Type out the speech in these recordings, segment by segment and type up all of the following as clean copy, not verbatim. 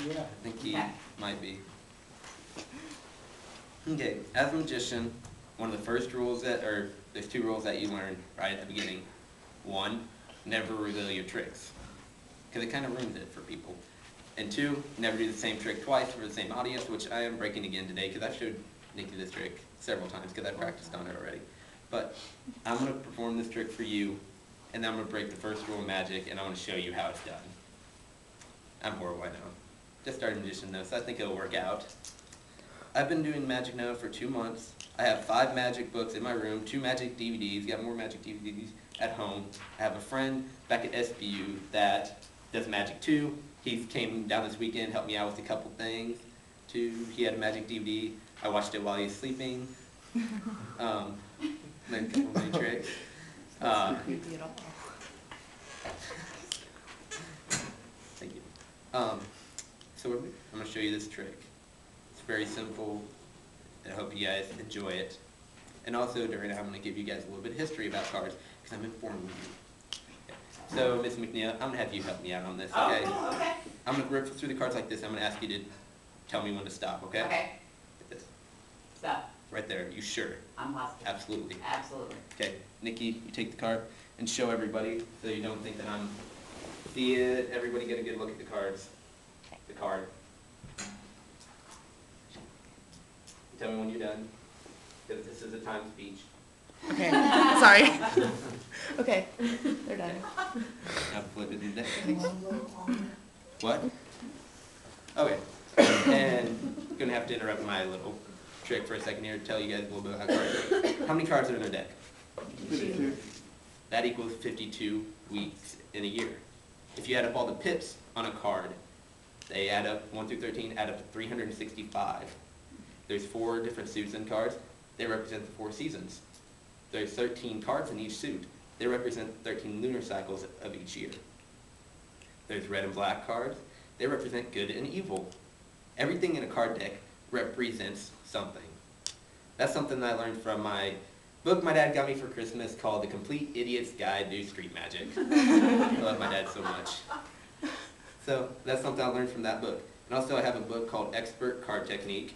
Yeah. I think he Okay. might be. Okay, as a magician, one of the first rules there's two rules that you learn right at the beginning. One, never reveal your tricks, because it kind of ruins it for people. And two, never do the same trick twice for the same audience, which I am breaking again today, because I've showed Nikki this trick several times, because I practiced on it already. But I'm going to perform this trick for you, and then I'm going to break the first rule of magic, and I want to show you how it's done. I'm horrible, I know. Just started magician though, so I think it'll work out. I've been doing magic now for 2 months. I have 5 magic books in my room, 2 magic DVDs, got more magic DVDs at home. I have a friend back at SBU that does magic too. He came down this weekend, helped me out with a couple things too. He had a magic DVD. I watched it while he was sleeping. Learned a couple many tricks. Creepy at all. Thank you. So I'm going to show you this trick. It's very simple. I hope you guys enjoy it. And also during it, I'm going to give you guys a little bit of history about cards because I'm informing you. Okay. So Miss McNeil, I'm going to have you help me out on this, okay? Oh, okay. I'm going to rip through the cards like this. I'm going to ask you to tell me when to stop, okay? Okay. Like this. Stop. Right there. You sure? I'm positive. Absolutely. Absolutely. Okay. Nikki, you take the card and show everybody so you don't think that I'm... See it. Everybody get a good look at the cards. The card. Tell me when you're done, because this is a time speech. Okay, sorry. Okay, they're done. Now flip it in there. What? Okay. And I'm going to have to interrupt my little trick for a second here to tell you guys a little bit about cards work. How many cards are in a deck? 52. That equals 52 weeks in a year. If you add up all the pips on a card, they add up, 1 through 13, add up to 365. There's 4 different suits in cards. They represent the 4 seasons. There's 13 cards in each suit. They represent 13 lunar cycles of each year. There's red and black cards. They represent good and evil. Everything in a card deck represents something. That's something that I learned from my book my dad got me for Christmas called The Complete Idiot's Guide to Street Magic. I love my dad so much. So that's something I learned from that book. And also I have a book called Expert Card Technique,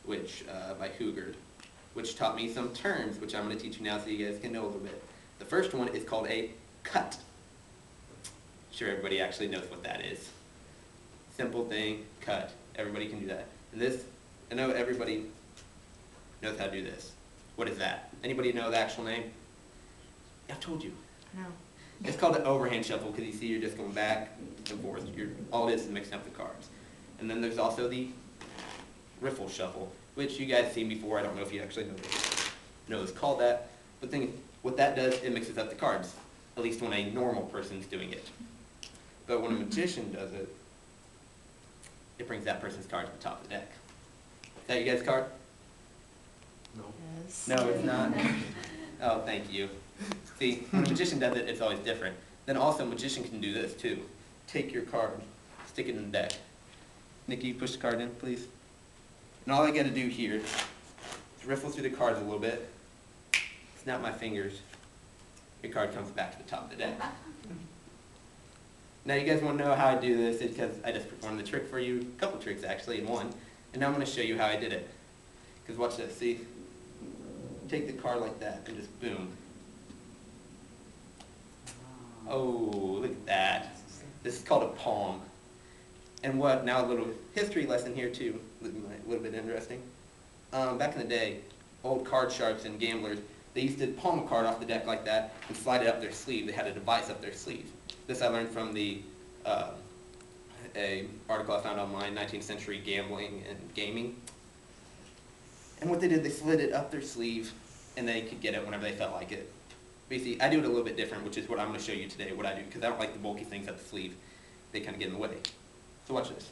which by Hugard, which taught me some terms, which I'm going to teach you now so you guys can know a little bit. The first one is called a cut. Sure, everybody actually knows what that is. Simple thing, cut. Everybody can do that. And this, I know everybody knows how to do this. What is that? Anybody know the actual name? I've told you. No. It's called an overhand shuffle because you see you're just going back and forth. All it is mixing up the cards. And then there's also the riffle shuffle, which you guys seen before. I don't know if you actually know it's called that. But what that does, it mixes up the cards, at least when a normal person's doing it. But when a magician does it, it brings that person's card to the top of the deck. Is that you guys' card? No. Yes. No, it's not. Oh, thank you. See, when a magician does it, it's always different. Then also, a magician can do this too. Take your card, stick it in the deck. Nikki, push the card in, please. And all I got to do here is riffle through the cards a little bit, snap my fingers, your card comes back to the top of the deck. Now you guys want to know how I do this, it's because I just performed the trick for you, a couple tricks actually in one, and now I'm going to show you how I did it. Because watch this, see? Take the card like that and just boom. Oh, look at that. This is called a palm. And what, now a little history lesson here too, a little bit interesting. Back in the day, old card sharps and gamblers, they used to palm a card off the deck like that and slide it up their sleeve. They had a device up their sleeve. This I learned from a article I found online, 19th century gambling and gaming. And what they did, they slid it up their sleeve and they could get it whenever they felt like it. But you see, I do it a little bit different, which is what I'm going to show you today, what I do, because I don't like the bulky things up the sleeve. They kind of get in the way. So watch this.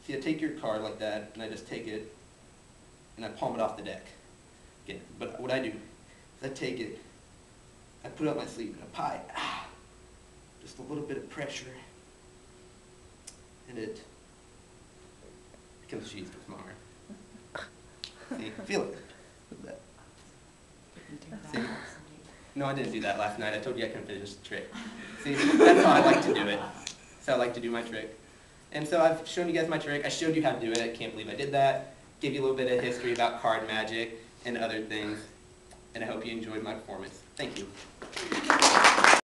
See, I take your card like that, and I just take it, and I palm it off the deck. Again, but what I do is I take it, I put it up my sleeve, and I apply just a little bit of pressure, and it becomes cheese with Mar. See, feel it. Look at that. See? No, I didn't do that last night. I told you I couldn't finish the trick. See, that's how I like to do it. That's how I like to do my trick. And so I've shown you guys my trick. I showed you how to do it. I can't believe I did that. Gave you a little bit of history about card magic and other things. And I hope you enjoyed my performance. Thank you.